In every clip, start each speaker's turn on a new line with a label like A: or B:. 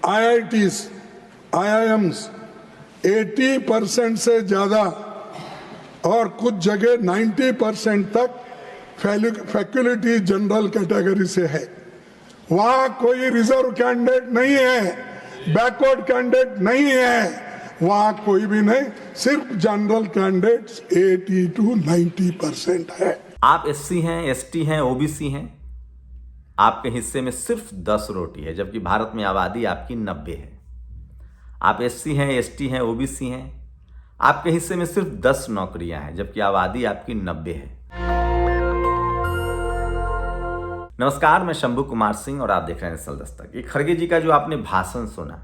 A: IITs, IIMs 80% से ज़्यादा और कुछ जगह 90% तक फैकल्टी जनरल कैटेगरी से है। वहाँ कोई रिजर्व कैंडिडेट नहीं है, बैकवर्ड कैंडिडेट नहीं है, वहाँ कोई भी नहीं, सिर्फ जनरल कैंडिडेट्स 80 to 90% है।
B: आप SC हैं, ST हैं, OBC हैं, आपके हिस्से में सिर्फ 10 रोटी है, जबकि भारत में आबादी आपकी 90 है। आप SC हैं, ST हैं, OBC हैं, आपके हिस्से में सिर्फ 10 नौकरियां हैं, जबकि आबादी आपकी 90 है। नमस्कार, मैं शंभू कुमार सिंह और आप देख रहे हैं नेशनल दस्तक। ये खड़गे जी का जो आपने भाषण सुना,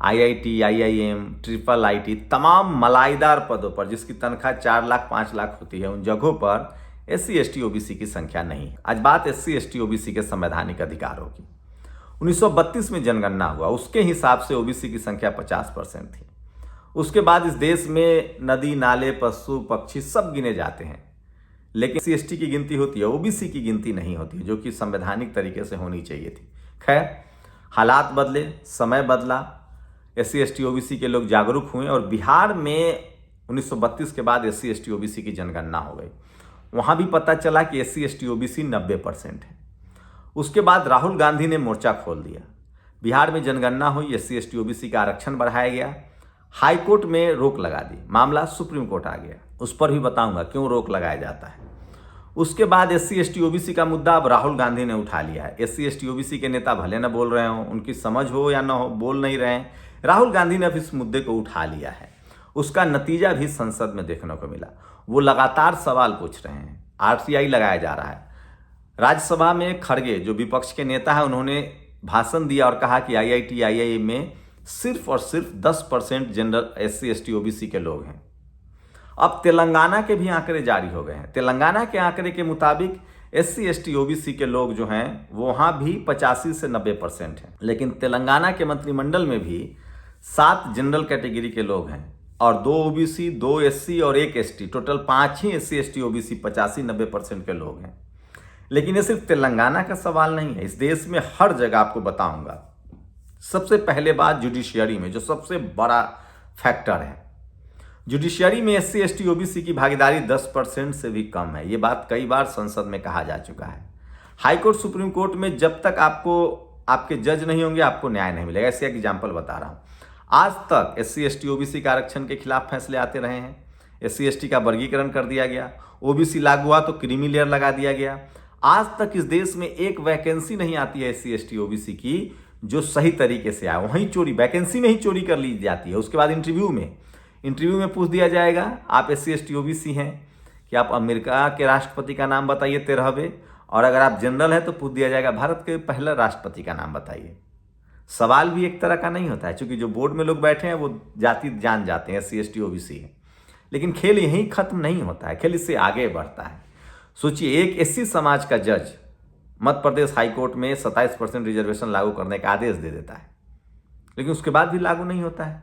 B: IIT, IIM, IIIT, तमाम मलाईदार पदों पर जिसकी तनख्वाह 4 लाख 5 लाख होती है, उन जगहों पर SC, ST, OBC की संख्या नहीं है। आज बात SC, ST, OBC के संवैधानिक अधिकारों की। 1932 में जनगणना हुआ, उसके हिसाब से OBC की संख्या 50% थी। उसके बाद इस देश में नदी, नाले, पशु, पक्षी सब गिने जाते हैं, लेकिन SC, ST की गिनती होती है, OBC की गिनती नहीं होती, जो कि संवैधानिक तरीके से होनी चाहिए थी। खैर, हालात बदले, समय बदला, SC, ST, OBC के लोग जागरूक हुए और बिहार में 1932 के बाद SC, ST, OBC की जनगणना हो गई। वहाँ भी पता चला कि SC, ST, OBC 90% है। उसके बाद राहुल गांधी ने मोर्चा खोल दिया, बिहार में जनगणना हुई, SC, ST, OBC का आरक्षण बढ़ाया गया, हाई कोर्ट में रोक लगा दी, मामला सुप्रीम कोर्ट आ गया। उस पर भी बताऊंगा क्यों रोक लगाया जाता है। उसके बाद SC, ST, OBC का मुद्दा अब राहुल गांधी ने उठा लिया है। SC, ST, OBC के नेता भले न बोल रहे हो, उनकी समझ हो या न हो, बोल नहीं रहे हैं, राहुल गांधी ने अब इस मुद्दे को उठा लिया है। उसका नतीजा भी संसद में देखने को मिला। वो लगातार सवाल पूछ रहे हैं, RTI लगाया जा रहा है। राज्यसभा में खड़गे जो विपक्ष के नेता है, उन्होंने भाषण दिया और कहा कि IIT, IIM में सिर्फ और सिर्फ 10% जनरल SC, ST, OBC के लोग हैं। अब तेलंगाना के भी आंकड़े जारी हो गए हैं। तेलंगाना के आंकड़े के मुताबिक SC, ST, OBC के लोग जो हैं वो वहाँ भी 85 से 90% हैं। लेकिन तेलंगाना के मंत्रिमंडल में भी 7 जनरल कैटेगरी के लोग हैं और 2 OBC, 2 SC और 1 ST, टोटल 5 ही SC, ST, OBC 85-90% के लोग हैं। लेकिन ये सिर्फ तेलंगाना का सवाल नहीं है, इस देश में हर जगह आपको बताऊंगा। सबसे पहले बात जुडिशियरी में, जो सबसे बड़ा फैक्टर है, जुडिशियरी में SC, ST, OBC की भागीदारी 10% से भी कम है। ये बात कई बार संसद में कहा जा चुका है। हाई कोर्ट, सुप्रीम कोर्ट में जब तक आपके जज नहीं होंगे, आपको न्याय नहीं मिलेगा। ऐसे एग्जाम्पल बता रहा हूं। आज तक SC, ST, OBC का आरक्षण के खिलाफ फैसले आते रहे हैं। SC, ST का वर्गीकरण कर दिया गया, OBC लागू हुआ तो क्रीमी लेयर लगा दिया गया। आज तक इस देश में एक वैकेंसी नहीं आती है SC, ST, OBC की जो सही तरीके से आए। वहीं चोरी, वैकेंसी में ही चोरी कर ली जाती है। उसके बाद इंटरव्यू में पूछ दिया जाएगा, आप SC, ST, OBC हैं कि आप अमेरिका के राष्ट्रपति का नाम बताइए 13वें, और अगर आप जनरल हैं तो पूछ दिया जाएगा भारत के पहले राष्ट्रपति का नाम बताइए। सवाल भी एक तरह का नहीं होता है, क्योंकि जो बोर्ड में लोग बैठे हैं वो जाति जान जाते हैं SC, ST, OBC है। लेकिन खेल यहीं खत्म नहीं होता है, खेल इससे आगे बढ़ता है। सोचिए, एक SC समाज का जज मध्य प्रदेश हाई कोर्ट में 27% रिजर्वेशन लागू करने का आदेश दे देता है, लेकिन उसके बाद भी लागू नहीं होता है।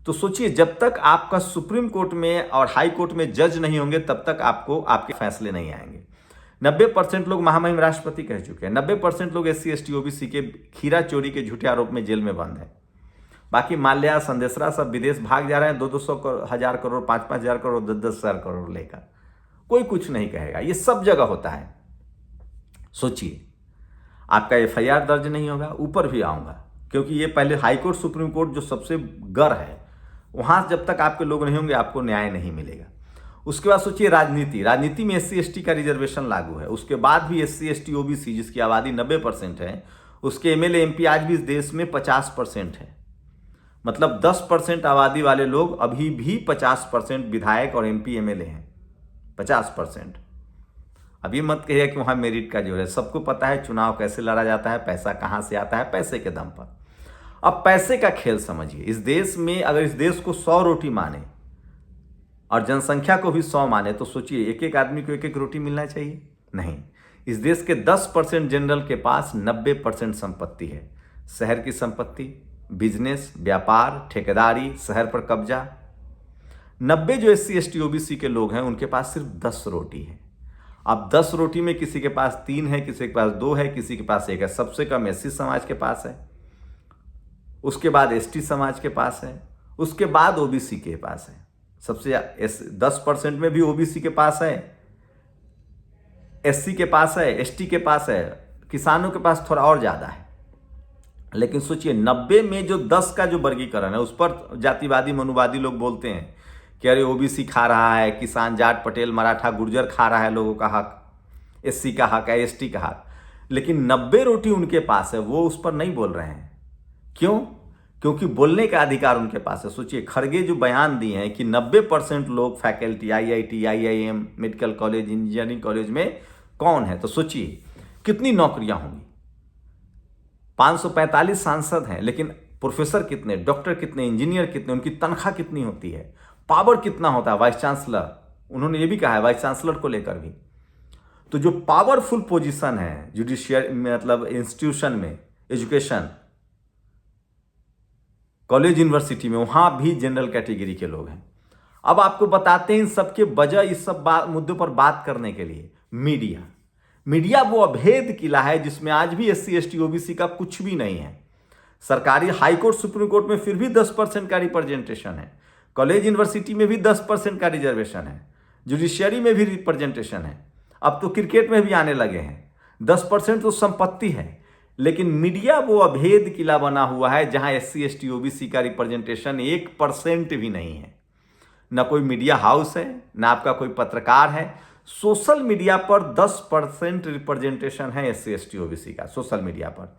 B: तो सोचिए, जब तक आपका सुप्रीम कोर्ट में और हाई कोर्ट में जज नहीं होंगे, तब तक आपके फैसले नहीं आएंगे। 90% लोग महामहिम राष्ट्रपति कह चुके हैं। 90% लोग SC, ST, OBC के खीरा चोरी के झूठे आरोप में जेल में बंद है। बाकी माल्या, संदेशरा सब विदेश भाग जा रहे हैं 200 हजार करोड़, 5-5 हजार करोड़, 10-10 हजार करोड़ लेकर। कोई कुछ नहीं कहेगा। ये सब जगह होता है। सोचिए, आपका FIR दर्ज नहीं होगा। ऊपर भी आऊंगा, क्योंकि ये पहले हाई कोर्ट, सुप्रीम कोर्ट जो सबसे गर है, वहां जब तक आपके लोग नहीं होंगे, आपको न्याय नहीं मिलेगा। उसके बाद सोचिए राजनीति में SC, ST का रिजर्वेशन लागू है। उसके बाद भी SC, ST, OBC जिसकी आबादी 90% है, उसके MLA, MP आज भी इस देश में 50% है। मतलब 10% आबादी वाले लोग अभी भी 50% विधायक और MP, MLA हैं। 50%। अभी मत कहिए कि वहाँ मेरिट का जो है, सबको पता है चुनाव कैसे लड़ा जाता है, पैसा कहाँ से आता है, पैसे के दम पर। अब पैसे का खेल समझिए। इस देश में अगर इस देश को 100 रोटी माने और जनसंख्या को भी 100 माने, तो सोचिए एक एक आदमी को 1-1 रोटी मिलना चाहिए? नहीं। इस देश के 10% जनरल के पास 90% संपत्ति है। शहर की संपत्ति, बिजनेस, व्यापार, ठेकेदारी, शहर पर कब्जा। 90 जो SC, ST, OBC के लोग हैं, उनके पास सिर्फ 10 रोटी है। अब 10 रोटी में किसी के पास 3 है, किसी के पास 2 है, किसी के पास 1 है। सबसे कम SC समाज के पास है। उसके बाद एसटी समाज के पास है, उसके बाद ओबीसी के पास है। सबसे 10% में भी ओबीसी के पास है, एससी के पास है, एसटी के पास है, किसानों के पास थोड़ा और ज़्यादा है। लेकिन सोचिए 90 में जो 10 का जो वर्गीकरण है उस पर जातिवादी मनुवादी लोग बोलते हैं कि अरे ओबीसी खा रहा है, किसान जाट पटेल मराठा गुर्जर खा रहा है लोगों का हक, एससी का हक है, एसटी का हक। लेकिन 90 रोटी उनके पास है, वो उस पर नहीं बोल रहे हैं। क्यों? क्योंकि बोलने का अधिकार उनके पास है। सोचिए खड़गे जो बयान दिए हैं कि 90% लोग faculty IIT, IIM, medical college, engineering college में कौन है, तो सोचिए कितनी नौकरियां होंगी। 545 सांसद हैं, लेकिन प्रोफेसर कितने, डॉक्टर कितने, इंजीनियर कितने, उनकी तनख्वाह कितनी होती है, पावर कितना होता है। वाइस चांसलर, उन्होंने ये भी कहा है वाइस चांसलर को लेकर भी। तो जो पावरफुल पोजीशन है जुडिशियल मतलब इंस्टीट्यूशन में, एजुकेशन, कॉलेज, यूनिवर्सिटी में, वहां भी जनरल कैटेगरी के लोग हैं। अब आपको बताते हैं इन सबके वजह, इस सब मुद्दों पर बात करने के लिए मीडिया वो अभेद किला है जिसमें आज भी एससी एसटी ओबीसी का कुछ भी नहीं है। सरकारी हाईकोर्ट सुप्रीम कोर्ट में फिर भी 10% का रिप्रेजेंटेशन है, कॉलेज यूनिवर्सिटी में भी 10% का रिजर्वेशन है, जुडिशियरी में भी रिप्रेजेंटेशन है, अब तो क्रिकेट में भी आने लगे हैं। 10% तो संपत्ति है, लेकिन मीडिया वो अभेद किला बना हुआ है जहां एससी एसटी ओबीसी का रिप्रेजेंटेशन 1% भी नहीं है। ना कोई मीडिया हाउस है, ना आपका कोई पत्रकार है। सोशल मीडिया पर 10% रिप्रेजेंटेशन है एससी एसटी ओबीसी का सोशल मीडिया पर,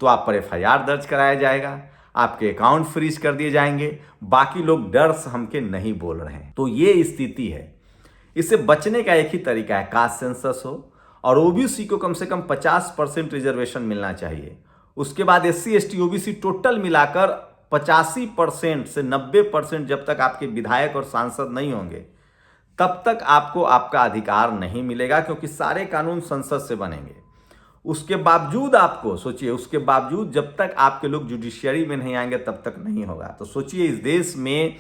B: तो आप पर एफआईआर दर्ज कराया जाएगा, आपके अकाउंट फ्रीज कर दिए जाएंगे, बाकी लोग डर सहम के नहीं बोल रहे हैं। तो ये स्थिति है। इससे बचने का एक ही तरीका है, कास्ट सेंसस हो और ओबीसी को कम से कम 50% रिजर्वेशन मिलना चाहिए। उसके बाद एससी एसटी ओबीसी टोटल मिलाकर 85% से 90% जब तक आपके विधायक और सांसद नहीं होंगे तब तक आपको आपका अधिकार नहीं मिलेगा, क्योंकि सारे कानून संसद से बनेंगे। उसके बावजूद आपको सोचिए, उसके बावजूद जब तक आपके लोग जुडिशियरी में नहीं आएंगे तब तक नहीं होगा। तो सोचिए इस देश में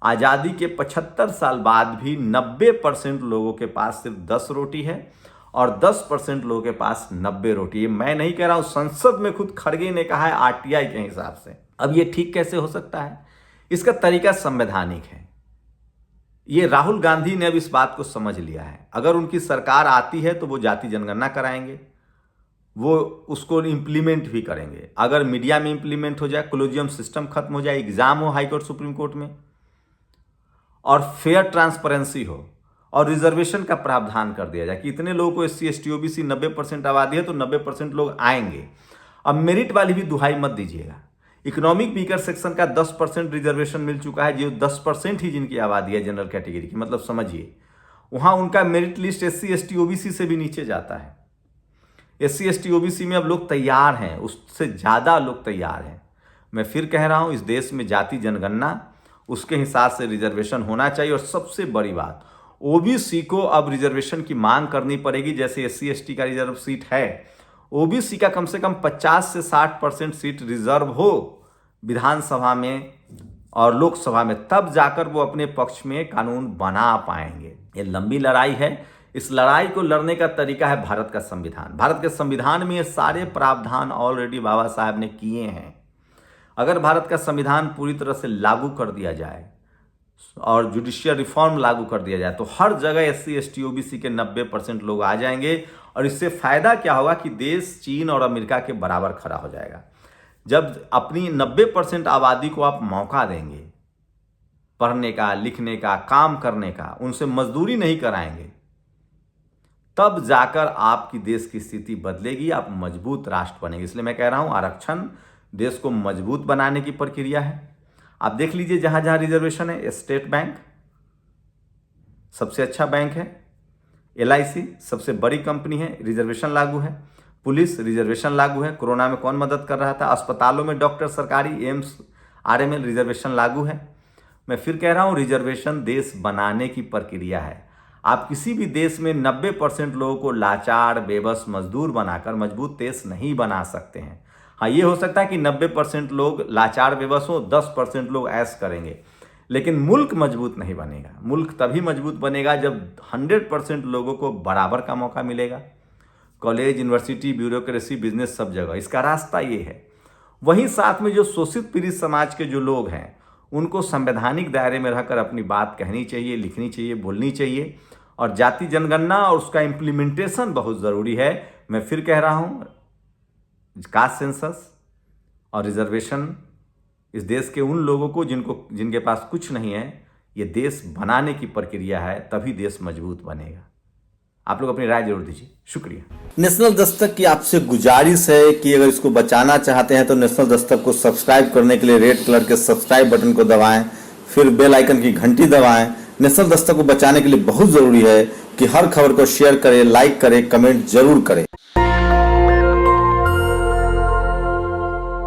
B: आज़ादी के 75 साल बाद भी 90% लोगों के पास सिर्फ 10 रोटी है और 10% लोगों के पास 90 रोटी। ये मैं नहीं कह रहा हूं, संसद में खुद खड़गे ने कहा है आरटीआई के हिसाब से। अब ये ठीक कैसे हो सकता है? इसका तरीका संवैधानिक है। ये राहुल गांधी ने अब इस बात को समझ लिया है। अगर उनकी सरकार आती है तो वो जाति जनगणना कराएंगे, वो उसको इम्प्लीमेंट भी करेंगे। अगर मीडिया में इम्प्लीमेंट हो जाए, कोलिजियम सिस्टम खत्म हो जाए, एग्जाम हो हाई कोर्ट सुप्रीम कोर्ट में, और फेयर ट्रांसपेरेंसी हो और रिजर्वेशन का प्रावधान कर दिया जाए कि इतने लोगों को एससी एसटी ओबीसी 90% आबादी है तो 90% लोग आएंगे। अब मेरिट वाली भी दुहाई मत दीजिएगा। इकोनॉमिक वीकर सेक्शन का 10% रिजर्वेशन मिल चुका है, जो 10% ही जिनकी आबादी है जनरल कैटेगरी की, मतलब समझिए वहां उनका merit list SC ST OBC से भी नीचे जाता है। एससी एसटी ओबीसी में अब लोग तैयार हैं, उससे ज़्यादा लोग तैयार हैं। मैं फिर कह रहा हूं, इस देश में जाति जनगणना, उसके हिसाब से रिजर्वेशन होना चाहिए। और सबसे बड़ी बात, ओबीसी को अब रिजर्वेशन की मांग करनी पड़ेगी। जैसे एससी एसटी का रिजर्व सीट है, ओबीसी का कम से कम 50 से 60% सीट रिजर्व हो विधानसभा में और लोकसभा में, तब जाकर वो अपने पक्ष में कानून बना पाएंगे। ये लंबी लड़ाई है। इस लड़ाई को लड़ने का तरीका है भारत का संविधान। भारत के संविधान में ये सारे प्रावधान ऑलरेडी बाबा साहब ने किए हैं। अगर भारत का संविधान पूरी तरह से लागू कर दिया जाए और जुडिशियल रिफॉर्म लागू कर दिया जाए तो हर जगह एससी एसटी ओबीसी के 90% लोग आ जाएंगे। और इससे फायदा क्या होगा कि देश चीन और अमेरिका के बराबर खड़ा हो जाएगा। जब अपनी 90% आबादी को आप मौका देंगे पढ़ने का, लिखने का, काम करने का, उनसे मजदूरी नहीं कराएंगे, तब जाकर आपकी देश की स्थिति बदलेगी, आप मजबूत राष्ट्र बनेंगे। इसलिए मैं कह रहा हूं, आरक्षण देश को मजबूत बनाने की प्रक्रिया है। आप देख लीजिए जहां जहां रिजर्वेशन है, स्टेट बैंक सबसे अच्छा बैंक है, एलआईसी सबसे बड़ी कंपनी है, रिजर्वेशन लागू है, पुलिस रिजर्वेशन लागू है। कोरोना में कौन मदद कर रहा था? अस्पतालों में डॉक्टर, सरकारी एम्स, आरएमएल रिजर्वेशन लागू है। मैं फिर कह रहा हूं, रिजर्वेशन देश बनाने की प्रक्रिया है। आप किसी भी देश में 90% लोगों को लाचार, बेबस, मजदूर बनाकर मजबूत देश नहीं बना सकते हैं। हाँ, ये हो सकता है कि 90% लोग लाचार बेबस हो, 10% लोग ऐश करेंगे, लेकिन मुल्क मजबूत नहीं बनेगा। मुल्क तभी मजबूत बनेगा जब 100% लोगों को बराबर का मौका मिलेगा। कॉलेज, यूनिवर्सिटी, ब्यूरोक्रेसी, बिजनेस, सब जगह। इसका रास्ता ये है। वहीं साथ में जो शोषित पीड़ित समाज के जो लोग हैं उनको संवैधानिक दायरे में रहकर अपनी बात कहनी चाहिए, लिखनी चाहिए, बोलनी चाहिए। और जाति जनगणना और उसका इम्प्लीमेंटेशन बहुत ज़रूरी है। मैं फिर कह रहा हूँ, कास्ट सेंसस और रिजर्वेशन इस देश के उन लोगों को जिनके पास कुछ नहीं है, ये देश बनाने की प्रक्रिया है, तभी देश मजबूत बनेगा। आप लोग अपनी राय जरूर दीजिए। शुक्रिया।
C: नेशनल दस्तक की आपसे गुजारिश है कि अगर इसको बचाना चाहते हैं तो नेशनल दस्तक को सब्सक्राइब करने के लिए रेड कलर के सब्सक्राइब बटन को दबाएं, फिर बेल आइकन की घंटी दबाएं। नेशनल दस्तक को बचाने के लिए बहुत जरूरी है कि हर खबर को शेयर करें, लाइक करें, कमेंट जरूर करें।